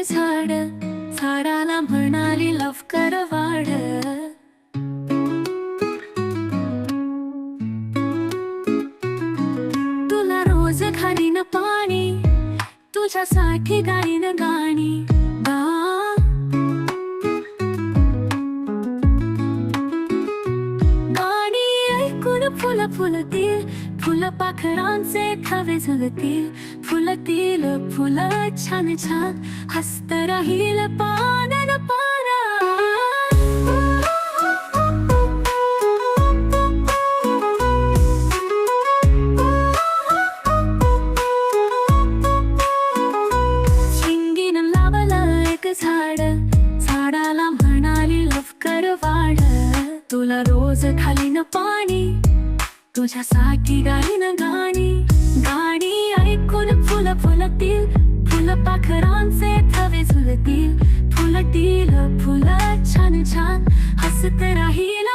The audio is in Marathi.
झाड, झाडाला म्हणाली लवकर वाढ. तुला रोज घालीन पाणी, तुझ्यासाठी गाईन गाणी. गाणी ऐकून फुलं फुलतील, फुलं पाखरांचे थवे झुलतील. फुलतील फुलं छान छान, हसत राहील पान न पान. शिंगीन लावलं एक झाड, झाडाला म्हणाली लवकर वाढ. तुला रोज घालीन पाणी, तुझ्यासाठी गाईन गाणी. गाणी ऐकून फुलं फुलतील, फुलं पाखरांचे थवे झुलतील. फुलतील फुलं छान छान, हसत राहील